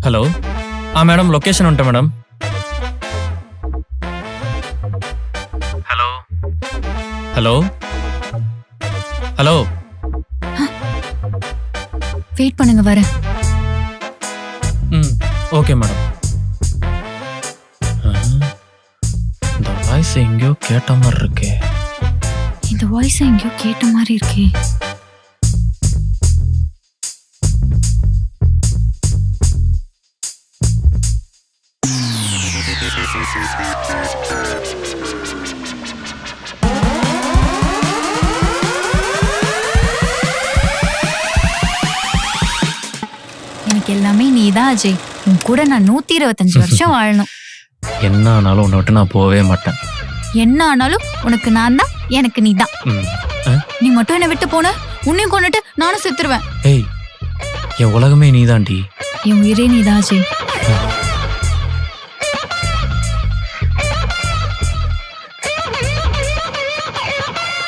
Hello madam location வந்துட்டேன் madam. Hello hello hello wait பண்ணுங்க வரேன். Okay madam. இந்த வாய்ஸ் எங்கேயோ கேட்ட மாதிரி இருக்கே. இந்த வாய்ஸ் எங்கேயோ கேட்ட மாதிரி இருக்கே. எனக்கு எல்லாமே நீதான் அஜய். உன் கூட நான் 125 வருஷம் வாழணும். என்ன ஆனாலும் உன்னை விட்டு நான் போகவே மாட்டேன். என்ன ஆனாலும் உனக்கு நான் தான், எனக்கு நீ தான். நீ மட்டும் என்னை விட்டு போன, உன்னையும் கொண்டுட்டு நானும் செத்துருவேன். ஏய், என் உலகமே நீதான்டி. என் உயிரே நீதான் அஜய்.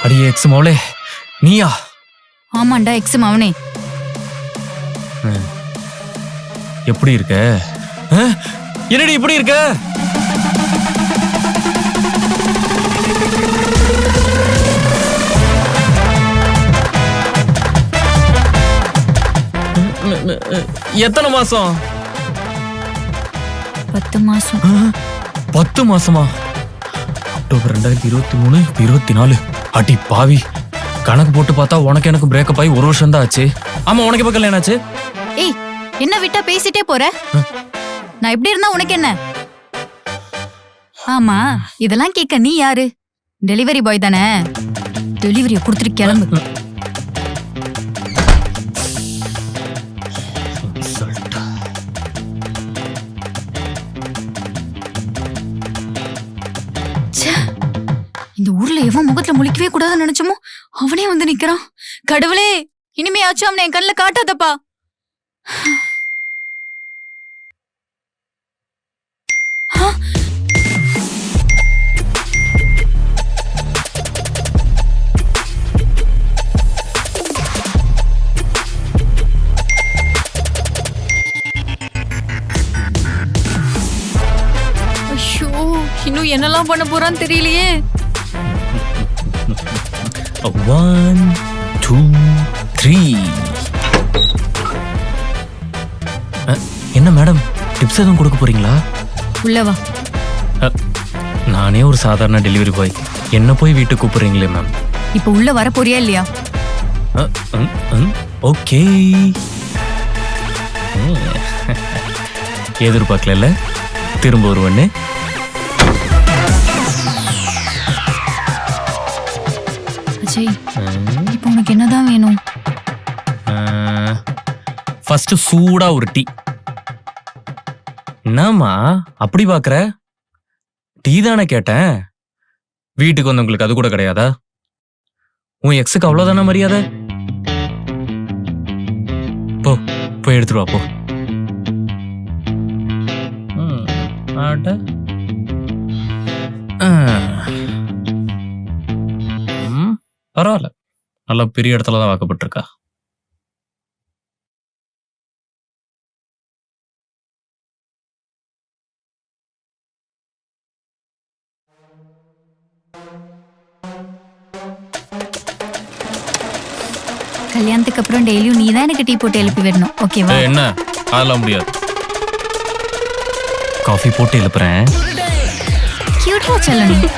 அடியே எக்ஸ் மோளே, நீயா? ஆமாண்டா, எக்ஸ் மவனே. எப்படி இருக்க? என்னடி இப்படி இருக்க? எத்தனை மாசம்? 10 மாசம். 10 மாசமா? அக்டோபர் 2023, 24. அடி பாவி, கணக்கு போட்டு பார்த்தா உனக்கு எனக்கு பிரேக்கப் ஆகி 1 வருஷம் தான் ஆச்சு. ஆமா, உனக்கு எப்ப கல்யாணம் ஆச்சு? ஏய், என்ன விட்டா பேசிட்டே போற? நான் எப்படி இருந்தா உனக்கு என்ன? ஆமா, இதெல்லாம் கேட்க நீ யாரு? டெலிவரி பாய் தானே? டெலிவரியை கொடுத்துட்டு கிளம்பு. இந்த ஊர்ல எவன் முகத்துல முழிக்கவே கூடாதுன்னு நினைச்சோமோ அவனே வந்து நிக்கிறான். கடவுளே, இனிமையாச்சும் அவனை என் கண்ணுல காட்டாதப்பா. ஐயோ, இன்னும் என்னெல்லாம் பண்ண போறான்னு தெரியலையே. 1 2 3. என்ன மேடம், டிப்ஸ் எதுவும் கொடுக்க போறீங்களா? உள்ளவா. நானே ஒரு சாதாரண டெலிவரி பாய், என்ன போய் வீட்டுக்கு கூப்பிடுறீங்களே மேம். இப்ப உள்ள வர போறியா இல்லையா? ஓகே. எதிர்பார்க்கல, திரும்ப வருவன்னு. அஜய், இப்ப உனக்கு என்னதான் வேணும்? ஃபர்ஸ்ட் சூடா ஒரு டீ. என்னம்மா அப்படி பாக்குற? டீ தானே கேட்டேன். வீட்டுக்கு வந்தவங்களுக்கு அது கூட கிடையாதா? உன் எக்ஸுக்கு அவ்வளவுதானே மரியாதை? போ, போய் எடுத்துட்டு வா போ. பரவாயில்ல, நல்ல பெரிய இடத்துல தான் வாக்கப்பட்டிருக்கா. கல்யாணத்துக்கு அப்புறம் டெய்லியும் நீ தான் எனக்கு டீ போட்டு எழுப்பி விடணும், ஓகேவா? என்ன, அதெல்லாம் முடியாது. காஃபி போட்டு எழுப்புறேன். கியூட்டா செல்லணும்.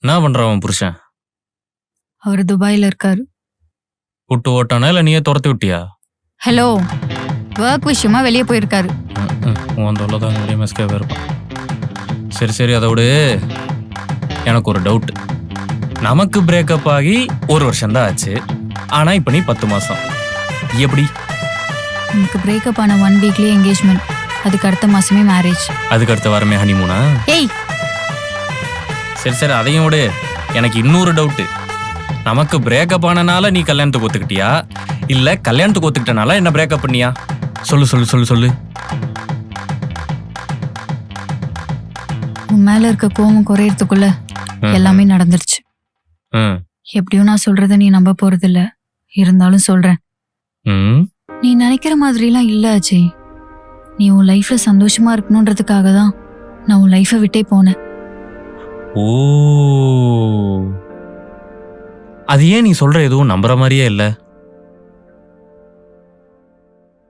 என்ன பண்றான் புருஷன்? அவர் துபாயில இருக்காரு. விட்டு ஓட்டானா இல்ல நீயே துரத்தி விட்டியா? ஹலோ, ஒர்க் விஷயமா வெளியே போயிருக்காரு. உன் தொல்லைதான் முடிய மெஸ்காவே இருப்பான். சரி சரி, அதை விடு. எனக்கு ஒரு டவுட். நமக்கு பிரேக்கப் ஆகி 1 வருஷம் தான் ஆச்சு, ஆனா இப்ப நீ 10 மாசம். எப்படி? எனக்கு பிரேக்கப் ஆன 1 வீக்லயே என்கேஜ்மெண்ட், அதுக்கு அடுத்த மாசமே மேரேஜ். அதுக்கு அடுத்த வாரமே ஹனிமூனா? ஏய், சரி சரி, அதையும் விடு. எனக்கு இன்னொரு டவுட். நமக்கு பிரேக்கப் ஆனனால நீ கல்யாணத்துக்கு ஒத்துக்கிட்டியா, இல்ல கல்யாணத்துக்கு ஒத்துக்கிட்டனால என்ன பிரேக்கப் பண்ணியா? சொல்லு சொல்லு சொல்லு சொல்லு. உன் மேல இருக்க கோவம் குறையறதுக்குள்ள எல்லாமே நடந்துருச்சு. ம். எப்படியும் நான் சொல்றத நீ நம்ப போறது இல்ல. இருந்தாலும் சொல்றேன். ம். நீ நினைக்கிற மாதிரிலாம் இல்ல அஜய். நீ உன் லைஃப்ல சந்தோஷமா இருக்கணும்ன்றதுக்காக தான் நான் உன் லைஃபை விட்டே போனேன். ஓ, அது ஏன் நீ சொல்ற எதுவும் நம்புற மாதிரியே இல்ல?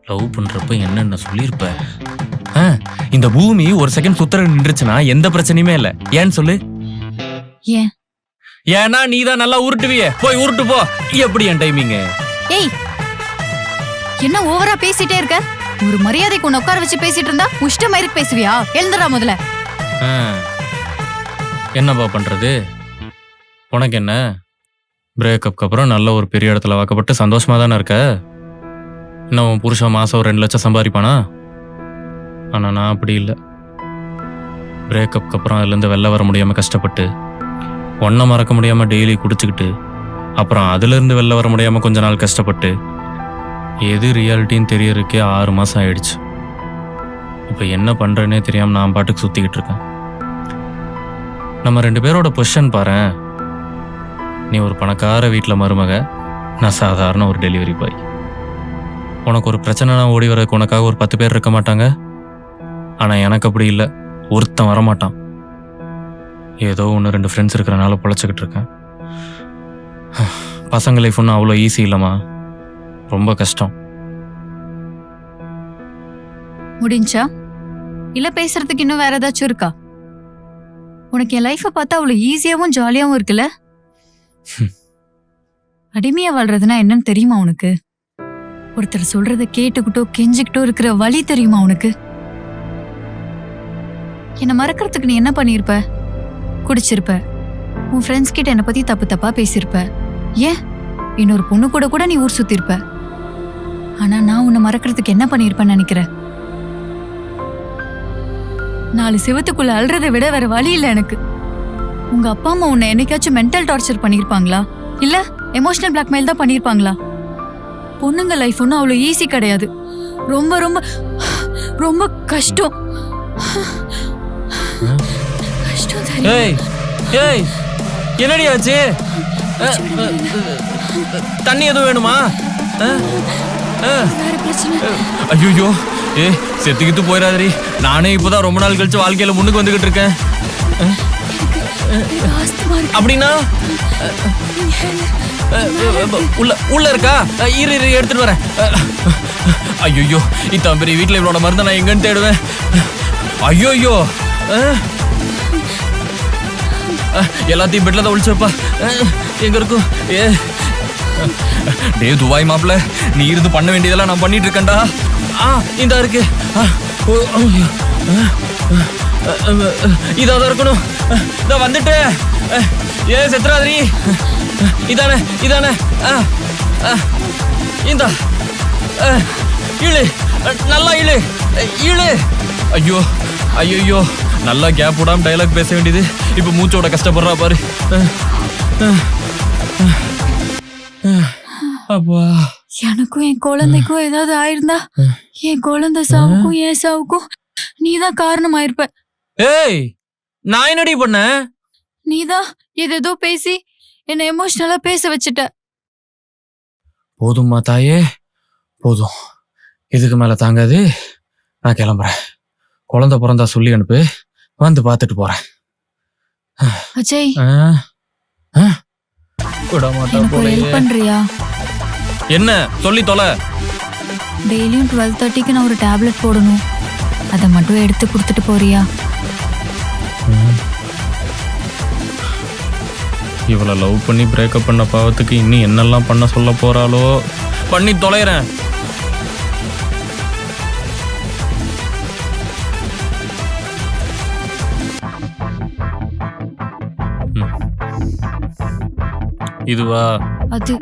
லவ் பண்றப்ப என்னென்ன சொல்லியிருப்ப? இந்த பூமி ஒரு செகண்ட் சுத்தர நின்றுச்சுன்னா எந்த பிரச்சனையுமே இல்ல. ஏன்னு சொல்லு. ஏன்? ஏன்னா நீ தான் நல்லா உருட்டுவியே. போய் உருட்டு போ. எப்படி என் டைமிங்? ஏய், என்ன ஓவரா பேசிட்டே இருக்க? ஒரு மரியாதைக்கு உன்னை உட்கார வச்சு பேசிட்டு இருந்தா உஷ்டமயிருக்கு பேசுவியா? எழுந்துடா முதல்ல. என்னப்பா பண்றது? உனக்கு என்ன? பிரேக்கப்க்கு அப்புறம் நல்ல ஒரு பெரிய இடத்துல வாக்கப்பட்டு சந்தோஷமா தானே இருக்க? இன்னும் உன் புருஷன் மாசம் ஒரு 2 லட்சம் சம்பாதிப்பானா? ஆனா நான் அப்படி இல்லை. பிரேக்கப்க்கு அப்புறம் அதுலேருந்து வெளில வர முடியாம கஷ்டப்பட்டு, ஒன்றை மறக்க முடியாம டெய்லி குடிச்சுக்கிட்டு, அப்புறம் அதுலேருந்து வெளில வர முடியாம கொஞ்ச நாள் கஷ்டப்பட்டு, எது ரியாலிட்டின்னு தெரியறதுக்கே 6 மாசம் ஆயிடுச்சு. இப்போ என்ன பண்றேன்னே தெரியாம நான் பாட்டுக்கு சுத்திக்கிட்டு இருக்கேன். நம்ம 2 பேரோட பொசிஷன் பாரேன். நீ ஒரு பணக்கார வீட்டில் மருமக, நான் சாதாரண ஒரு டெலிவரி பாய். உனக்கு ஒரு பிரச்சனைனா ஓடி வரதுக்கு உனக்காக ஒரு 10 பேர் இருக்க மாட்டாங்க. ஆனா எனக்கு அப்படி இல்லை. ஒருத்தன் வரமாட்டான். ஏதோ 1-2 ஃப்ரெண்ட்ஸ் இருக்கிறனால பொழைச்சிக்கிட்டு இருக்கேன். பசங்க லைஃப் ஒன்றும் அவ்வளோ ஈஸி இல்லைம்மா. ரொம்ப கஷ்டம். முடிஞ்சா இல்ல பேசுறதுக்கு இன்னும் வேற ஏதாச்சும் இருக்கா? உனக்கு என் லைஃபை பார்த்தா அவ்வளவு ஈஸியாவும் ஜாலியாவும் இருக்குல்ல? அடிமையா வாழ்றதுன்னா என்னன்னு தெரியுமா உனக்கு? ஒருத்தர் சொல்றத கேட்டுக்கிட்டோ கெஞ்சிக்கிட்டோ இருக்கிற வழி தெரியுமா உனக்கு? என்ன மறக்கிறதுக்கு நீ என்ன பண்ணிருப்ப? குடிச்சிருப்ப. உன் ஃப்ரெண்ட்ஸ் கிட்ட என்னை பத்தி தப்பு தப்பா பேசியிருப்ப. ஏன் இன்னொரு பொண்ணு கூட கூட நீ ஊர் சுத்திருப்ப. ஆனா நான் உன்னை மறக்கிறதுக்கு என்ன பண்ணிருப்பேன்னு நினைக்கிற? 4 செவத்துக்குள்ள அல்றதை விட வேற வழி இல்லை எனக்கு. உங்க அப்பா அம்மா உன்னை என்னைக்காச்சும் மென்டல் டார்ச்சர் பண்ணிருப்பாங்களா? இல்ல எமோஷனல் பிளாக்மெயில் தான் பண்ணிருப்பாங்களா? பொண்ணுங்க லைஃப் ஒன்றும் அவ்வளோ ஈஸி கிடையாது. ரொம்ப ரொம்ப ரொம்ப கஷ்டம். கஷ்டம் தெரியுமா? ஏய் ஏய், என்னடி ஆச்சு? தண்ணி எதுவும் வேணுமா? வேற பிரச்சனை? ஐயோ, ஏ செத்துக்கிட்டு போயிடாதடி. நானே இப்போதான் ரொம்ப நாள் கழிச்சு வாழ்க்கையில முன்னுக்கு வந்துகிட்டு இருக்கேன். அப்படின்னா உள்ள இருக்கா? இரு எடுத்துட்டு வரேன். ஐயோ, இத்தனை பெரிய வீட்டுல இவனோட மருந்தை நான் எங்கன்னு தேடுவேன். ஐயோ, எல்லாத்தையும் பெட்ல தான் ஒழிச்சப்பா. எங்க இருக்கும்? டே துபாய் மாப்பிள்ள, நீ இருந்து பண்ண வேண்டியதெல்லாம் நான் பண்ணிட்டு இருக்கேன்டா. இந்த இருக்கு. இதான் இருக்கணும். இதான் வந்துட்டு. ஏ செத்ராதிரி, இதானே இதானே. இந்த இழு, நல்லா இழு இழு. ஐயோ ஐயோ, நல்லா கேப் விடாம டைலாக் பேச வேண்டியது. இப்ப மூச்சோட கஷ்டப்படுறா பாரு. அப்பா, எனக்கும் என் குழந்தைக்கும் ஏதாவது ஆயிருந்தா என் குழந்தை சாவுக்கும் என் சாவுக்கும் நீதான் காரணம் ஆயிருப்ப. ஏய், நான் என்னடி பண்ண? நீதான் ஏதேதோ பேசி என்ன எமோஷனலா பேச வச்சுட்ட. போதும்மா தாயே, போதும். இதுக்கு மேல தாங்காது. நான் கிளம்புறேன். குழந்தை பிறந்தா சொல்லி அனுப்பு, வந்து பார்த்துட்டு போறேன். அஜய், விட மாட்டா எனக்கு ஒரு போலயே. ஹெல்ப் பண்றியா? என்ன சொல்லி தொலை. டெய்லியும் 12:30க்கு நான் ஒரு டேப்லெட் போடணும். அதை மட்டும் எடுத்து கொடுத்துட்டு போறியா? இவளை லவ் பண்ணி பிரேக்கப் பண்ண பாவத்துக்கு இன்னும் என்னெல்லாம் பண்ண சொல்ல போறாளோ. பண்ணி தொலைறேன். இதுவா? அது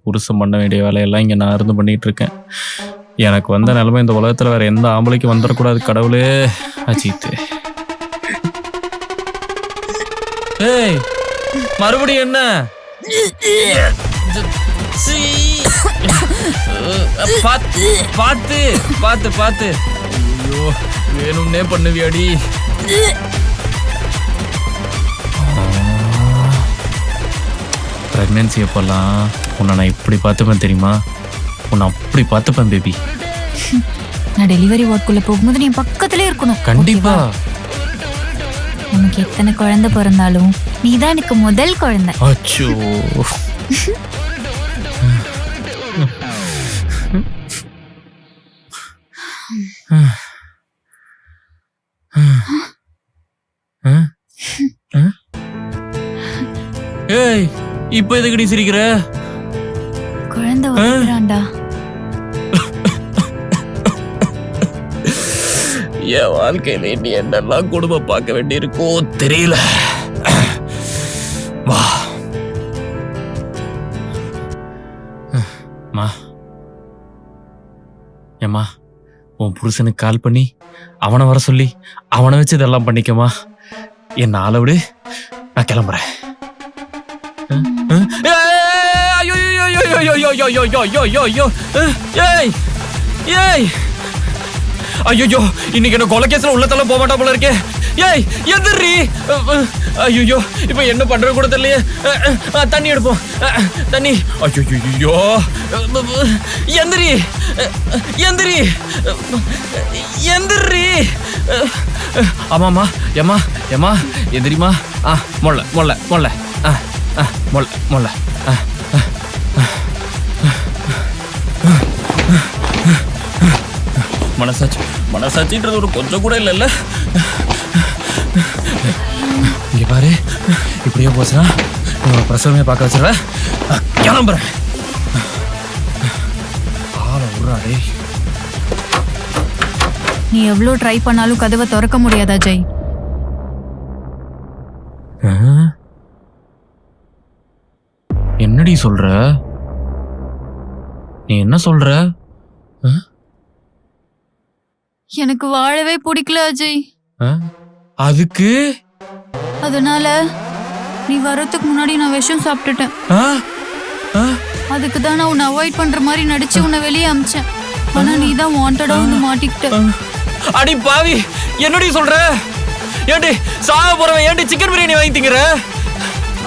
புருஷன் பண்ண வேண்டிய வேலையெல்லாம் இங்கே நான் இருந்து பண்ணிட்டு இருக்கேன். எனக்கு வந்த நிலைமை இந்த உலகத்தில் வேற எந்த ஆம்பளைக்கும் வந்துடக்கூடாது. கடவுளே. அஜித், ஏய் மறுபடியும் என்ன? சீ. பாத்து பாத்து பாத்து பாத்து. ஐயோ வேணும்னே பண்ணுவியாடி. பிரெக்னன்சி அப்பெல்லாம் உன்னை நான் இப்படி பார்த்துப்பேன் தெரியுமா? உன்னை அப்படி பார்த்துப்பேன் பேபி. நான் டெலிவரி வார்டுக்குள்ள போகும்போது நீ பக்கத்துல இருக்கணும். கண்டிப்பா. உனக்கு எத்தனை குழந்தை பிறந்தாலும் நீதான் எனக்கு முதல் குழந்தை. அச்சோ. ஏய் இப்ப எதுக்குடி சிரிக்கிற? குழந்தை வருகிறான்டா. என் வாழ்க்கையில நீ என்னெல்லாம் குடும்பம் பார்க்க வேண்டியிருக்கோ தெரியல. வா மா. ஏம்மா உன் புருஷனுக்கு கால் பண்ணி அவனை வர சொல்லி அவனை வச்சு இதெல்லாம் பண்ணிக்கமா. என்ன ஆளை விடு, நான் கிளம்புறேன். ஐயோ இன்னைக்கு என்ன கொலை கேஸ்ல உள்ளத்தள்ள போக மாட்டா போல இருக்கே. ஏய் எந்திரி. ஐயோ இப்ப என்ன பண்ற கூட தெரியலையே. தண்ணி எடுப்போம். தண்ணி. ஐயோ எந்திரி எந்திரி எந்திரி. ஆமாம்மா ஏம்மா ஏம்மா எந்திரிமா. மொல்ல மொல்ல மொல்ல மொல்ல மொல்ல. மனசாட்சி மனசாட்சின்றது ஒரு கொஞ்சம் கூட இல்லைல்ல. இங்க பாரு இப்படியே போச்சுன்னா பிரசவமே பார்க்க வச்சிருவேன். கிளம்புறேன். ஆளை விட்றாடே. நீ எவ்வளவு ட்ரை பண்ணாலும் கதவை திறக்க முடியாதா ஜெய்? என்னடி சொல்ற? நீ என்ன சொல்ற? எனக்கு வாழவே பிடிக்கல அஜய். அதுக்கு அதனால நீ வரதுக்கு முன்னாடி நான் விஷம் சாப்பிட்டுட்டேன். அதுக்கு தான் நான் உன்னை அவாய்ட் பண்ற மாதிரி நடிச்சு உன்னை வெளியே அமிச்சேன். ஆனா நீ தான் வாண்டடா வந்து மாட்டிக்கிட்ட. அடி பாவி என்னடி சொல்ற? ஏண்டி சாக போறவன் ஏண்டி சிக்கன் பிரியாணி வாங்கி திங்கிற?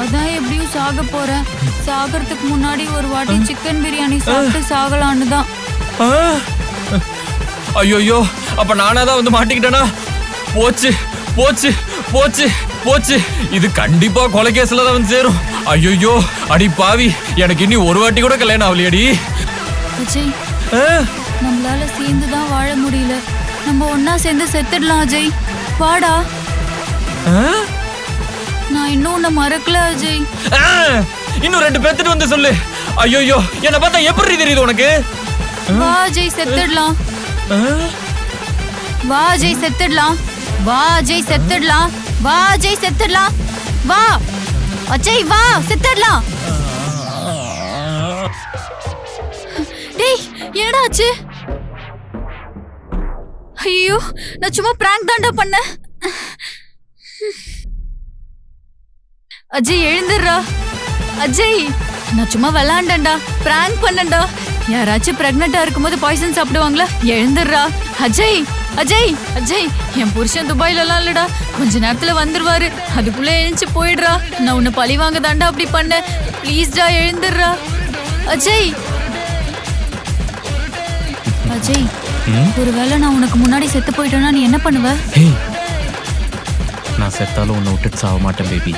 அதான் எப்படியும் சாக போறேன். சாகிறதுக்கு முன்னாடி ஒரு வாட்டி சிக்கன் பிரியாணி சாப்பிட்டு சாகலான்னு தான். ஐயோ அப்ப நானா தான் வந்து மாட்டிக்கிட்டேனா? போச்சு போச்சு போச்சு போச்சு. இது கண்டிப்பா கொலை கேஸ்ல தான் வந்து சேரும். ஐயோ அடி பாவி எனக்கு இன்னி ஒரு வாட்டி கூட கல்யாணம் ஆகலையடி. அஜய் நம்மளால சேர்ந்து தான் வாழ முடியல. நம்ம ஒன்னா சேர்ந்து செத்துடலாம் அஜய். வாடா. நான் இன்னும் உன்னை மறக்கல அஜய். இன்னும் 2 பேத்துட்டு வந்து சொல்லு. ஐயோ என்ன பார்த்தா எப்படி தெரியுது உனக்கு? வா அஜய் செத்துடலாம். வா அஜய் செத்துடலாம். வா அஜய் செத்துடலாம். வா அஜய் செத்துடலாம். வா அஜய் வா செத்துடலாம். டேய் என்னடா ஆச்சு? ஐயோ நான் சும்மா பிராங்க் தான்டா பண்ணேன். அஜய் எழுந்துடுறா. அஜய் நான் சும்மா விளையாண்டேன்டா, பிராங்க் பண்ணேன்டா. யாராச்சும் பிரெக்னெண்டா இருக்கும்போது பாய்சன் சாப்பிடுவாங்களா? எழுந்துடுறா. அஜய் அஜய் அஜய் என் புருஷன் துபாயில எல்லாம் இல்லடா, கொஞ்ச நேரத்துல வந்துருவாரு. அதுக்குள்ள எழுந்து போயிடுறா. நான் உன்னை பழி வாங்க தாண்டா அப்படி பண்ண. ப்ளீஸ்டா எழுந்துடுறா. அஜய் அஜய் ஒருவேளை நான் உனக்கு முன்னாடி செத்து போயிட்டேன்னா நீ என்ன பண்ணுவ? நான் செத்தாலும் உன்னை விட்டுட்டு சாக மாட்டேன் பேபி.